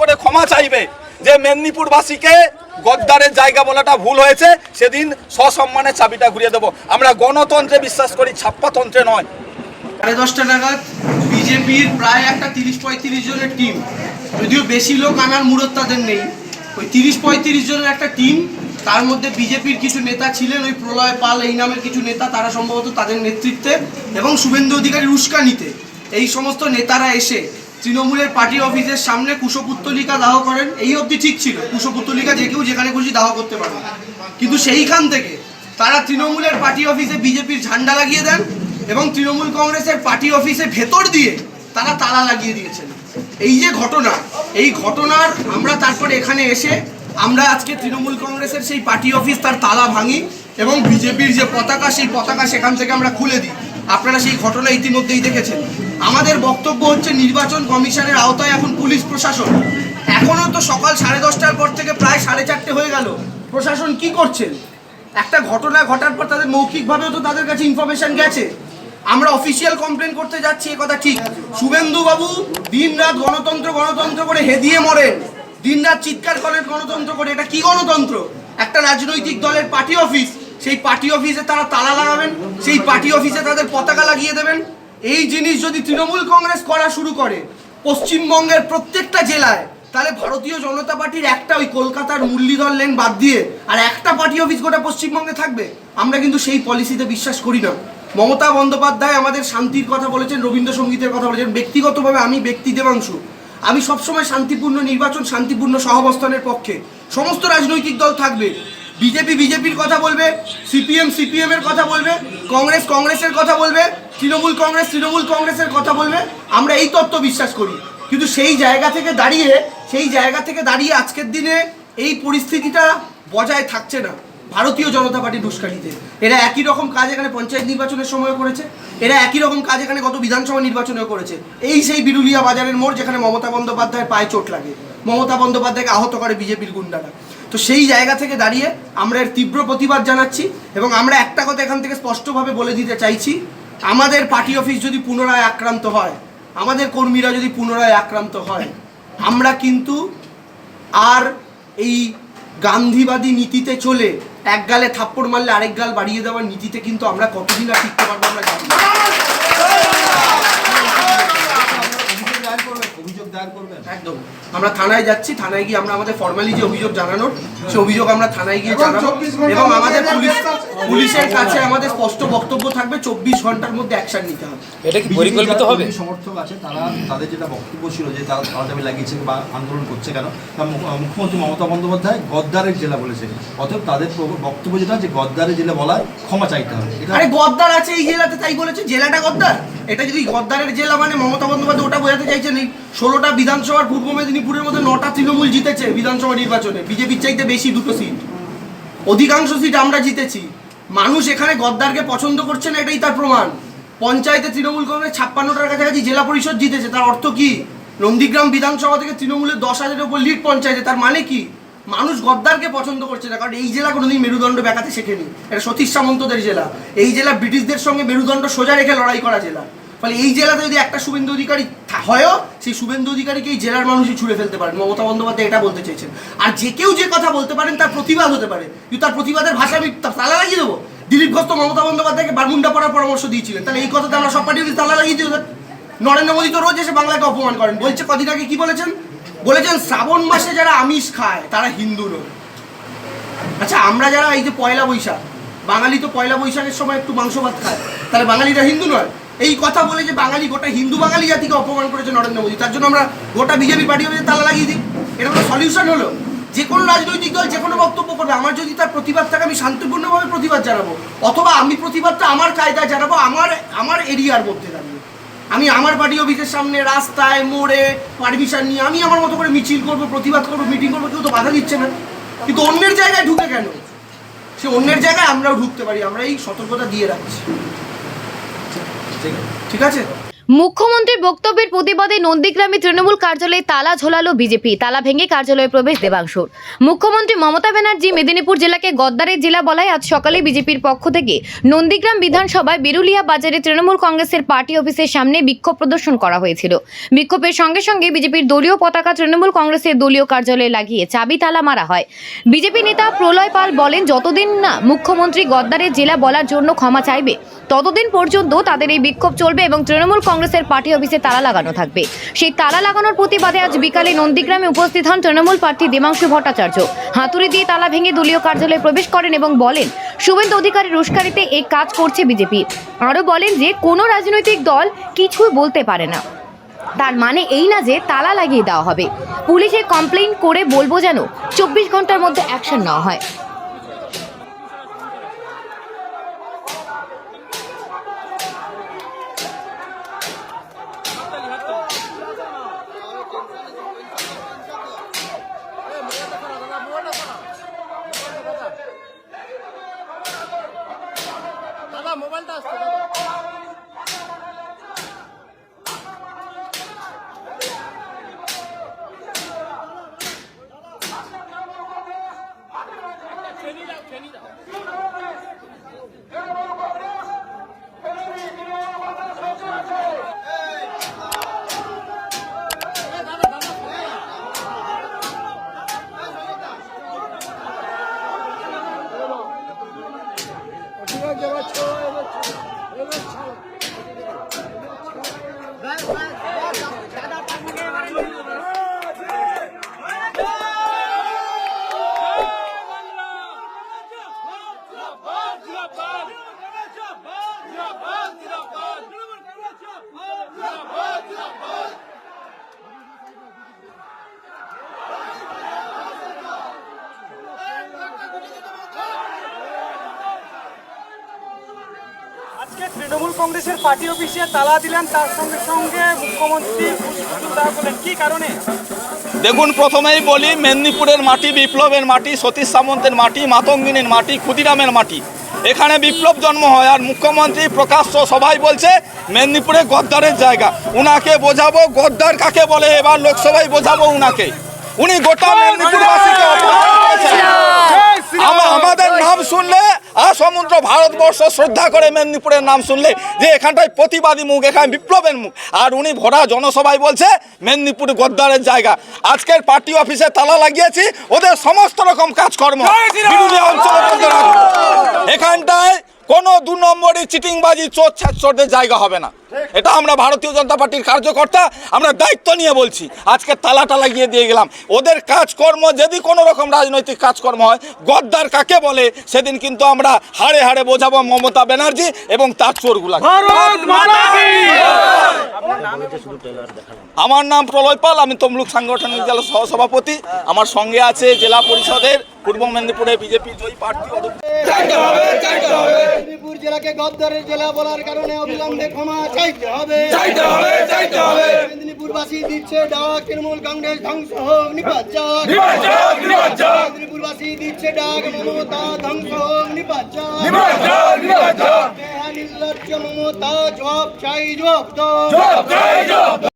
করে ক্ষমা চাইবে যে মেদিনীপুরবাসীকে গদ্দারের জায়গা বলাটা ভুল হয়েছে, সেদিন সসম্মানে চাবিটা ঘুরিয়ে দেবো। আমরা গণতন্ত্রে বিশ্বাস করি, ছাপ্পাতন্ত্রে নয়। 10:30 নাগাদ বিজেপির প্রায় একটা 30-35 জনের টিম, যদিও বেশি লোক আনার মুরত তাদের নেই, ওই 30-35 জনের একটা টিম, তার মধ্যে বিজেপির কিছু নেতা ছিলেন, ওই প্রলয় পাল এই নামের কিছু নেতা, তারা সম্ভবত তাদের নেতৃত্বে এবং শুভেন্দু অধিকারীর উস্কানিতে এই সমস্ত নেতারা এসে তৃণমূলের পার্টি অফিসের সামনে কুশপুত্তলিকা দাহ করেন। এই অবধি ঠিক ছিল, কুশপুত্তলিকা যে কেউ যেখানে খুশি দাহ করতে পারে, কিন্তু সেইখান থেকে তারা তৃণমূলের পার্টি অফিসে বিজেপির ঝান্ডা লাগিয়ে দেন এবং তৃণমূল কংগ্রেসের পার্টি অফিসে ভেতর দিয়ে তারা তালা লাগিয়ে দিয়েছেন। এই যে ঘটনা, এই ঘটনার আমরা তারপরে এখানে এসে আমরা আজকে তৃণমূল কংগ্রেসের সেই পার্টি অফিস তার তালা ভাঙি এবং বিজেপির যে পতাকা, সেই পতাকা সেখান থেকে আমরা খুলে দিই। আপনারা সেই ঘটনা ইতিমধ্যেই দেখেছেন। আমাদের বক্তব্য হচ্ছে, নির্বাচন কমিশনের আওতায় এখন পুলিশ প্রশাসন, এখনও তো সকাল 10:30টার পর থেকে প্রায় 4:30 হয়ে গেল, প্রশাসন কি করছেন? একটা ঘটনা ঘটার পর তাদের মৌখিকভাবেও তো তাদের কাছে ইনফরমেশন গেছে। আমরা অফিসিয়াল কমপ্লেন করতে যাচ্ছি, এ কথা ঠিক। শুভেন্দু বাবু দিন রাত গণতন্ত্র গণতন্ত্র করে হেদিয়ে মরেন, দিন রাত চিৎকার করেন গণতন্ত্র করে। এটা কি গণতন্ত্র? একটা রাজনৈতিক দলের পার্টি অফিস, সেই পার্টি অফিসে তারা তালা লাগাবেন, সেই পার্টি অফিসে তাদের পতাকা লাগিয়ে দেবেন। এই জিনিস যদি তৃণমূল কংগ্রেস করা শুরু করে পশ্চিমবঙ্গের প্রত্যেকটা জেলায়, তাহলে ভারতীয় জনতা পার্টির একটা ওই কলকাতার মুরলীধর লেন বাদ দিয়ে আর একটা পার্টি অফিস গোটা পশ্চিমবঙ্গে থাকবে। আমরা কিন্তু সেই পলিসিতে বিশ্বাস করি না। মমতা বন্দ্যোপাধ্যায় আমাদের শান্তির কথা বলেছেন, রবীন্দ্রসঙ্গীতের কথা বলেছেন। ব্যক্তিগতভাবে আমি দেবাংশু, আমি সবসময় শান্তিপূর্ণ নির্বাচন, শান্তিপূর্ণ সহাবস্থানের পক্ষে। সমস্ত রাজনৈতিক দল থাকবে, বিজেপি বিজেপির কথা বলবে, সিপিএম সিপিএমের কথা বলবে, কংগ্রেস কংগ্রেসের কথা বলবে, তৃণমূল কংগ্রেসের কথা বলবে। আমরা এই তত্ত্ব বিশ্বাস করি। কিন্তু সেই জায়গা থেকে দাঁড়িয়ে আজকের দিনে এই পরিস্থিতিটা বজায় থাকছে না ভারতীয় জনতা পার্টির উস্কানিতে। এরা একই রকম কাজ এখানে পঞ্চায়েত নির্বাচনের সময় করেছে, এরা একই রকম কাজ এখানে গত বিধানসভা নির্বাচনেও করেছে। এই সেই বিরুলিয়া বাজারের মোড়, যেখানে মমতা বন্দ্যোপাধ্যায়ের পায়ে চোট লাগে, মমতা বন্দ্যোপাধ্যায়কে আহত করে বিজেপির গুন্ডারা। তো সেই জায়গা থেকে দাঁড়িয়ে আমরা এর তীব্র প্রতিবাদ জানাচ্ছি এবং আমরা একটা কথা এখান থেকে স্পষ্টভাবে বলে দিতে চাইছি, আমাদের পার্টি অফিস যদি পুনরায় আক্রান্ত হয়, আমাদের কর্মীরা যদি পুনরায় আক্রান্ত হয়, আমরা কিন্তু আর এই গান্ধীবাদী নীতিতে চলে এক গালে থাপ্পড় মারলে আরেক গাল বাড়িয়ে দেওয়ার নীতিতে কিন্তু আমরা কতদিন আর টিকতে পারবো আমরা জানি না। একদম আমরা থানায় যাচ্ছি, থানায় গিয়ে আমরা আমাদের ফর্মালি যে অভিযোগ জানানোর, সেই অভিযোগ আমরা থানায় গিয়ে জানাবো এবং আমাদের পুলিশের কাছে আমাদের স্পষ্ট বক্তব্য থাকবে, 24 ঘন্টার মধ্যে অ্যাকশন নিতে হবে। এটা কি পরিকল্পিত হবে? সমর্থক আছে, তারা তাদের যেটা বক্তব্য ছিল যে তারা তালাচাবি লাগিয়েছে বা আন্দোলন করছে কেন, মুখ্যমন্ত্রী মমতা বন্দ্যোপাধ্যায় গদ্দারের জেলা বলেছে। অতএব তাদের বক্তব্য যেটা, যে গদ্দারের জেলা বলায় ক্ষমা চাইতে হবে। আরে গদ্দার আছে এই জেলাতে, তাই বলেছে জেলাটা গদ্দার। এটা যদি গদ্দারের জেলা মানে মমতা বন্দ্যোপাধ্যায় ওটা বোঝাতে চাইছেন। এই 16টা বিধানসভার পূর্ব মেদিনীপুরের মধ্যে 9টা তৃণমূল জিতেছে বিধানসভা নির্বাচনে, বিজেপির চাইতে বেশি 2টো সিট, অধিকাংশ সিট আমরা জিতেছি। মানুষ এখানে গদ্দারকে পছন্দ করছে না, এটাই তার প্রমাণ। পঞ্চায়েতে তৃণমূল কংগ্রেস 56টার কাছাকাছি জেলা পরিষদ জিতেছে, তার অর্থ কি? নন্দীগ্রাম বিধানসভা থেকে তৃণমূলের 10,000-এর উপর লিড পঞ্চায়েতে, তার মানে কি? মানুষ গদ্দারকে পছন্দ করছে না, কারণ এই জেলা কোনোদিন মেরুদণ্ড বেঁকাতে শেখেনি। এটা সতীশ সামন্তদের জেলা, এই জেলা ব্রিটিশদের সঙ্গে মেরুদণ্ড সোজা রেখে লড়াই করা জেলা। ফলে এই জেলাতে যদি একটা শুভেন্দু অধিকারী হয়ও, সেই শুভেন্দু অধিকারীকে এই জেলার মানুষই ছুড়ে ফেলতে পারেন। মমতা বন্দ্যোপাধ্যায় এটা বলতে চেয়েছেন। আর যে কেউ যে কথা বলতে পারেন তার প্রতিবাদ হতে পারে, কিন্তু তার প্রতিবাদের ভাষা আমি তালা লাগিয়ে দেবো। দিলীপ ঘোষ তো মমতা বন্দ্যোপাধ্যায়কে বারমুন্ডা পড়ার পরামর্শ দিয়েছিলেন, তাহলে এই কথাতে আমরা সব পার্টি তালা লাগিয়ে দিই। নরেন্দ্র মোদী তো রোজ এসে বাংলাকে অপমান করেন, বলছে কদিন আগে কি বলেছেন, শ্রাবণ মাসে যারা আমিষ খায় তারা হিন্দু নয়। আচ্ছা, আমরা যারা এই যে পয়লা বৈশাখ, বাঙালি তো পয়লা বৈশাখের সময় একটু মাংস ভাত খায়, তাহলে বাঙালিরা হিন্দু নয়? এই কথা বলে যে বাঙালি, গোটা হিন্দু বাঙালি জাতিকে অপমান করেছে নরেন্দ্র মোদী, তার জন্য আমরা গোটা বিজেপি পার্টি অফিসে তালা লাগিয়ে দিই। এটা কোনো সলিউশন হলো? যে কোনো রাজনৈতিক দল যে কোনো বক্তব্য করবে, আমার যদি তার প্রতিবাদ থাকে আমি শান্তিপূর্ণভাবে প্রতিবাদ জানাবো, অথবা আমি প্রতিবাদটা আমার কায়দায় জানাবো, আমার এরিয়ার মধ্যে দাঁড়িয়ে। আমি আমার পার্টি অফিসের সামনে, রাস্তায়, মোড়ে পারমিশন নিয়ে আমি আমার মতো করে মিছিল করবো, প্রতিবাদ করবো, মিটিং করবো, কেউ তো বাধা দিচ্ছে না। কিন্তু অন্যের জায়গায় ঢুকে কেন? সে অন্যের জায়গায় আমরাও ঢুকতে পারি, আমরা এই সতর্কতা দিয়ে রাখছি। ঠিক আছে। মুখ্যমন্ত্রীর বক্তব্যের প্রতিবাদে নন্দীগ্রামে তৃণমূল কার্যালয়ে তালা ঝোলালো বিজেপি। তালা ভেঙে কার্যালয়ে প্রবেশ দেবাংশুর। মুখ্যমন্ত্রী মমতা ব্যানার্জি মেদিনীপুর জেলাকে গদ্দারের জেলা বলায় আজ সকালে বিজেপির পক্ষ থেকে নন্দীগ্রাম বিধানসভায় বেরুলিয়া বাজারে তৃণমূল কংগ্রেসের পার্টি অফিসের সামনে বিক্ষোভ প্রদর্শন করা হয়েছিল। বিক্ষোভের সঙ্গে সঙ্গে বিজেপির দলীয় পতাকা তৃণমূল কংগ্রেসের দলীয় কার্যালয়ে লাগিয়ে চাবি তালা মারা হয়। বিজেপি নেতা প্রলয় পাল বলেন, যতদিন না মুখ্যমন্ত্রী গদ্দারের জেলা বলার জন্য ক্ষমা চাইবে ততদিন পর্যন্ত তাদের এই বিক্ষোভ চলবে এবং তৃণমূল কংগ্রেসের পার্টি অফিসে তালা লাগানো থাকবে। সেই তালা লাগানোর প্রতিবাদে আজ বিকালে নন্দীগ্রামে উপস্থিত হন তৃণমূল প্রার্থী দেবাংশু ভট্টাচার্য। হাতুড়ি দিয়ে তালা ভেঙে দলীয় কার্যালয়ে প্রবেশ করেন এবং বলেন, শুভেন্দু অধিকারীর উস্কানিতে এই কাজ করছে বিজেপি। আরও বলেন যে কোনো রাজনৈতিক দল কিছুই বলতে পারে না, তার মানে এই না যে তালা লাগিয়ে দেওয়া হবে। পুলিশে কমপ্লেইন করে বলবো যেন 24 ঘন্টার মধ্যে অ্যাকশন নেওয়া হয়। আজকে তৃণমূল কংগ্রেসের পার্টি অফিসে তালা দিলেন, তার সঙ্গে সঙ্গে মুখ্যমন্ত্রী দেওয়া করলেন, কি কারণে? দেখুন, প্রথমেই বলি, মেদিনীপুরের মাটি বিপ্লবের মাটি, সতীশ সামন্তের মাটি, মাতঙ্গিনীর মাটি, ক্ষুদিরামের মাটি। এখানে বিপ্লব জন্ম হয়। আর মুখ্যমন্ত্রী প্রকাশ্য সবাই বলছে মেদিনীপুরে গদ্দারের জায়গা। উনাকে বোঝাবো গদ্দার কাকে বলে, এবার লোকসভায় বোঝাবো উনাকে। উনি গোটা মেদিনীপুরবাসীকে অপমান করেছেন। আমাদের নাম শুনলে সমগ্র ভারতবর্ষ শ্রদ্ধা করে, মেদিনীপুরের নাম শুনলে যে এখানটায় প্রতিবাদী মুখ, এখানে বিপ্লবের মুখ। আর উনি ভরা জনসভায় বলছে মেদিনীপুর গদ্দারের জায়গা। আজকের পার্টি অফিসে তালা লাগিয়েছি, ওদের সমস্ত রকম কাজকর্ম বিরোধী অঞ্চলের মধ্যে রাখবো। এখানটায় কোনো 2 নম্বরই চিটিংবাজি, চোর ছাচ্চরদের জায়গা হবে না। এটা আমরা ভারতীয় জনতা পার্টির কার্যকর্তা, আমরা দায়িত্ব নিয়ে বলছি। আজকে তালাটা লাগিয়ে দিয়ে গেলাম। ওদের কাজকর্ম যদি কোনো রকম রাজনৈতিক কাজকর্ম হয়, গদ্দার কাকে বলে সেদিন কিন্তু আমরা হাড়ে হাড়ে বোঝাবো মমতা ব্যানার্জি এবং তার চোরগুলা। আমার নাম প্রলয় পাল, আমি তমলুক সাংগঠনিক জেলা সহসভাপতি। আমার সঙ্গে আছে জেলা পরিষদের পূর্ব মেদিনীপুরে বিজেপি জয়ী প্রার্থী। মেদিনীপুর জেলাকে গদ্দারের জেলা বলার কারণে অবিলম্বে ক্ষমা চাইতে হবে। মেদিনীপুরবাসী দিচ্ছে ডাক, তৃণমূল কংগ্রেস ধ্বংস হোক, নিপাত যাক। মেদিনীপুরবাসী দিচ্ছে ডাক, মমতা ধ্বংস হোক, নিপাত যাক। নির্লজ্জ মমতা জবাব চাই, জবাব দাও।